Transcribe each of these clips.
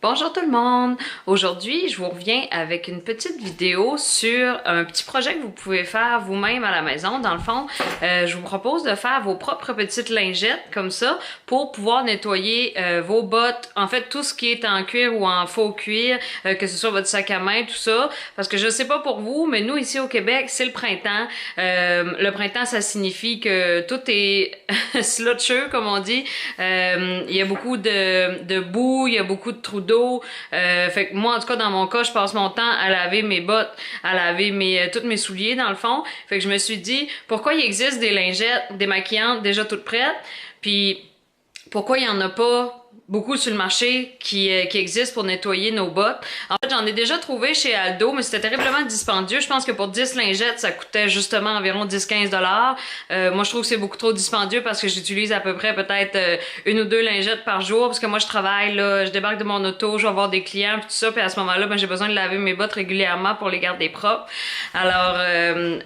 Bonjour tout le monde! Aujourd'hui, je vous reviens avec une petite vidéo sur un petit projet que vous pouvez faire vous-même à la maison. Dans le fond, je vous propose de faire vos propres petites lingettes comme ça pour pouvoir nettoyer vos bottes, en fait tout ce qui est en cuir ou en faux cuir, que ce soit votre sac à main, tout ça. Parce que je sais pas pour vous, mais nous ici au Québec, c'est le printemps. Le printemps, ça signifie que tout est slotcheux, comme on dit. Il y a beaucoup de boue, il y a beaucoup de trous d'eau. Fait que moi, en tout cas, dans mon cas, je passe mon temps à laver mes bottes, à laver tous mes souliers, dans le fond. Fait que je me suis dit, pourquoi il existe des lingettes démaquillantes déjà toutes prêtes? Puis, pourquoi il y en a pas beaucoup sur le marché qui existent pour nettoyer nos bottes. En fait, j'en ai déjà trouvé chez Aldo, mais c'était terriblement dispendieux. Je pense que pour 10 lingettes, ça coûtait justement environ 10-15 $. Moi, je trouve que c'est beaucoup trop dispendieux parce que j'utilise à peu près peut-être une ou deux lingettes par jour parce que moi, je travaille, là, je débarque de mon auto, je vais voir des clients puis tout ça, puis à ce moment-là, ben, j'ai besoin de laver mes bottes régulièrement pour les garder propres. Alors,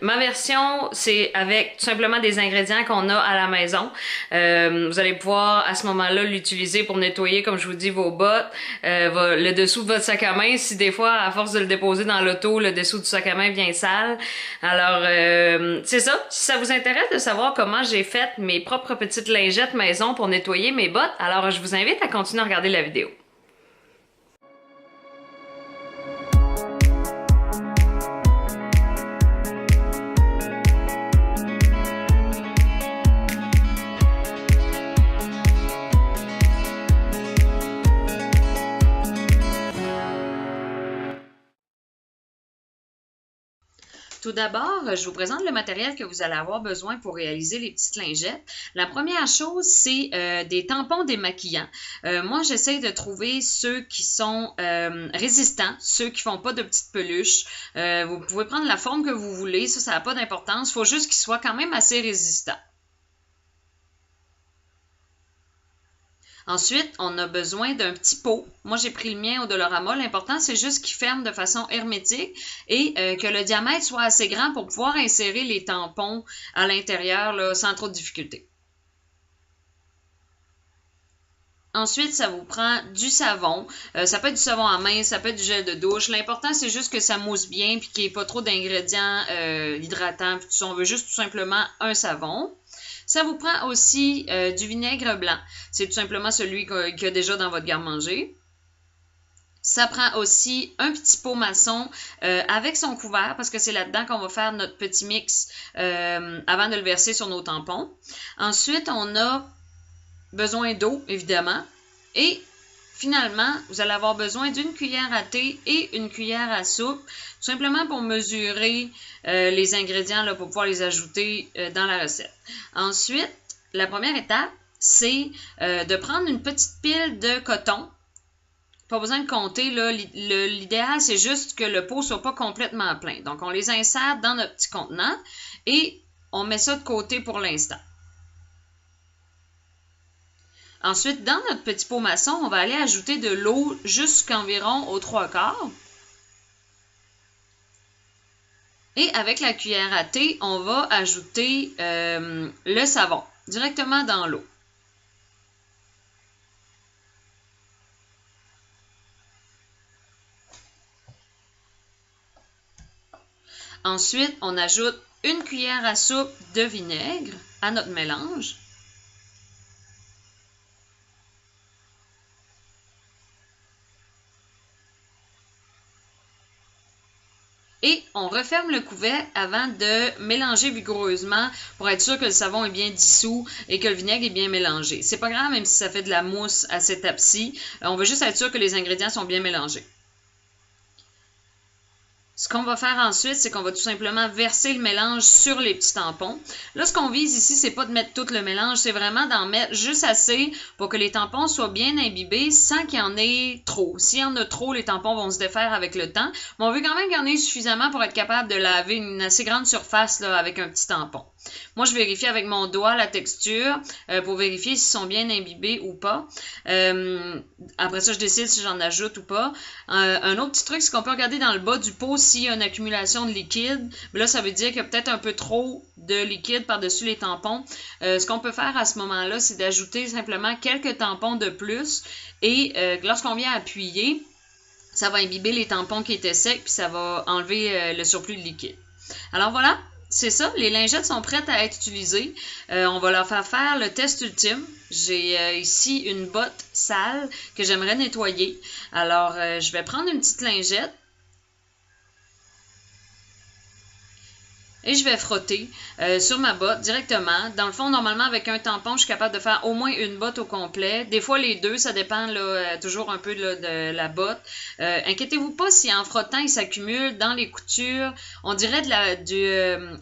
ma version, c'est avec tout simplement des ingrédients qu'on a à la maison. Vous allez pouvoir à ce moment-là l'utiliser pour nettoyer, comme je vous dis, vos bottes, le dessous de votre sac à main, si des fois, à force de le déposer dans l'auto, le dessous du sac à main vient sale. Alors, c'est ça. Si ça vous intéresse de savoir comment j'ai fait mes propres petites lingettes maison pour nettoyer mes bottes, alors je vous invite à continuer à regarder la vidéo. Tout d'abord, je vous présente le matériel que vous allez avoir besoin pour réaliser les petites lingettes. La première chose, c'est des tampons démaquillants. Moi, j'essaie de trouver ceux qui sont résistants, ceux qui font pas de petites peluches. Vous pouvez prendre la forme que vous voulez, ça n'a pas d'importance. Il faut juste qu'ils soient quand même assez résistants. Ensuite, on a besoin d'un petit pot. Moi, j'ai pris le mien au Dollarama. L'important, c'est juste qu'il ferme de façon hermétique et que le diamètre soit assez grand pour pouvoir insérer les tampons à l'intérieur là, sans trop de difficulté. Ensuite, ça vous prend du savon. Ça peut être du savon à main, ça peut être du gel de douche. L'important, c'est juste que ça mousse bien puis qu'il n'y ait pas trop d'ingrédients hydratants. Puis tout ça. On veut juste tout simplement un savon. Ça vous prend aussi du vinaigre blanc. C'est tout simplement celui qu'il y a déjà dans votre garde-manger. Ça prend aussi un petit pot maçon avec son couvert parce que c'est là-dedans qu'on va faire notre petit mix avant de le verser sur nos tampons. Ensuite, on a besoin d'eau, évidemment. Et finalement, vous allez avoir besoin d'une cuillère à thé et une cuillère à soupe, tout simplement pour mesurer les ingrédients là, pour pouvoir les ajouter dans la recette. Ensuite, la première étape, c'est de prendre une petite pile de coton. Pas besoin de compter, l'idéal, c'est juste que le pot ne soit pas complètement plein. Donc, on les insère dans notre petit contenant et on met ça de côté pour l'instant. Ensuite, dans notre petit pot maçon, on va aller ajouter de l'eau jusqu'environ aux 3/4. Et avec la cuillère à thé, on va ajouter le savon directement dans l'eau. Ensuite, on ajoute une cuillère à soupe de vinaigre à notre mélange. Et on referme le couvercle avant de mélanger vigoureusement pour être sûr que le savon est bien dissous et que le vinaigre est bien mélangé. C'est pas grave même si ça fait de la mousse à cette étape-ci. On veut juste être sûr que les ingrédients sont bien mélangés. Ce qu'on va faire ensuite, c'est qu'on va tout simplement verser le mélange sur les petits tampons. Là, ce qu'on vise ici, c'est pas de mettre tout le mélange, c'est vraiment d'en mettre juste assez pour que les tampons soient bien imbibés sans qu'il y en ait trop. S'il y en a trop, les tampons vont se défaire avec le temps. Mais on veut quand même qu'il y en ait suffisamment pour être capable de laver une assez grande surface là, avec un petit tampon. Moi, je vérifie avec mon doigt la texture pour vérifier s'ils sont bien imbibés ou pas. Après ça, je décide si j'en ajoute ou pas. Un autre petit truc, c'est qu'on peut regarder dans le bas du pot s'il y a une accumulation de liquide. Mais là, ça veut dire qu'il y a peut-être un peu trop de liquide par-dessus les tampons. Ce qu'on peut faire à ce moment-là, c'est d'ajouter simplement quelques tampons de plus. Et lorsqu'on vient appuyer, ça va imbiber les tampons qui étaient secs, puis ça va enlever le surplus de liquide. Alors voilà, c'est ça, les lingettes sont prêtes à être utilisées. On va leur faire le test ultime. J'ai ici une botte sale que j'aimerais nettoyer. Alors, je vais prendre une petite lingette et je vais frotter sur ma botte directement. Dans le fond, normalement, avec un tampon, je suis capable de faire au moins une botte au complet. Des fois, les deux, ça dépend là, toujours un peu là, de la botte. Inquiétez-vous pas si en frottant, il s'accumule dans les coutures. On dirait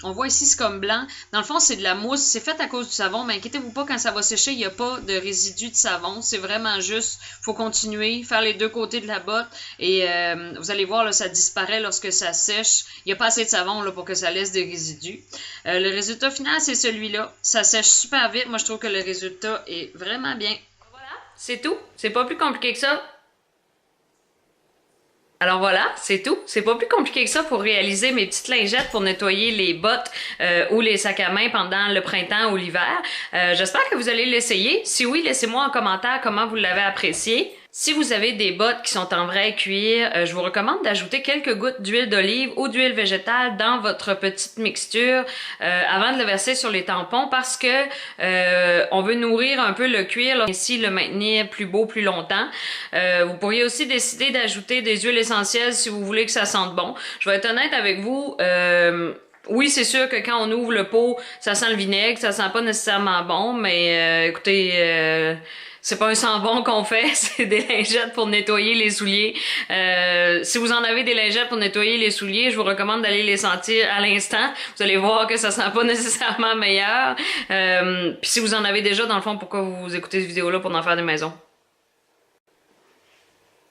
on voit ici, c'est comme blanc. Dans le fond, c'est de la mousse. C'est fait à cause du savon, mais inquiétez-vous pas, quand ça va sécher, il n'y a pas de résidus de savon. C'est vraiment juste, faut continuer, faire les deux côtés de la botte. Et vous allez voir, là, ça disparaît lorsque ça sèche. Il n'y a pas assez de savon là, pour que ça laisse des résidus. Le résultat final, c'est celui-là. Ça sèche super vite. Moi, je trouve que le résultat est vraiment bien. Voilà, c'est tout. C'est pas plus compliqué que ça. Alors voilà, c'est tout. C'est pas plus compliqué que ça pour réaliser mes petites lingettes pour nettoyer les bottes ou les sacs à main pendant le printemps ou l'hiver. J'espère que vous allez l'essayer. Si oui, laissez-moi en commentaire comment vous l'avez apprécié. Si vous avez des bottes qui sont en vrai cuir, je vous recommande d'ajouter quelques gouttes d'huile d'olive ou d'huile végétale dans votre petite mixture avant de le verser sur les tampons parce que on veut nourrir un peu le cuir, là, ainsi le maintenir plus beau plus longtemps. Vous pourriez aussi décider d'ajouter des huiles essentielles si vous voulez que ça sente bon. Je vais être honnête avec vous. Oui, c'est sûr que quand on ouvre le pot, ça sent le vinaigre, ça sent pas nécessairement bon, mais écoutez, c'est pas un sang-bon qu'on fait, c'est des lingettes pour nettoyer les souliers. Si vous en avez des lingettes pour nettoyer les souliers, je vous recommande d'aller les sentir à l'instant. Vous allez voir que ça sent pas nécessairement meilleur. Puis si vous en avez déjà, dans le fond, pourquoi vous écoutez cette vidéo-là pour en faire des maisons?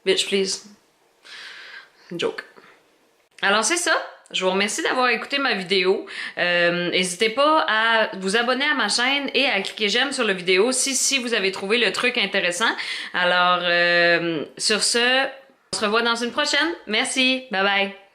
Bitch, please. Joke. Alors c'est ça. Je vous remercie d'avoir écouté ma vidéo. N'hésitez pas à vous abonner à ma chaîne et à cliquer j'aime sur la vidéo si vous avez trouvé le truc intéressant. Alors, sur ce, on se revoit dans une prochaine. Merci. Bye bye.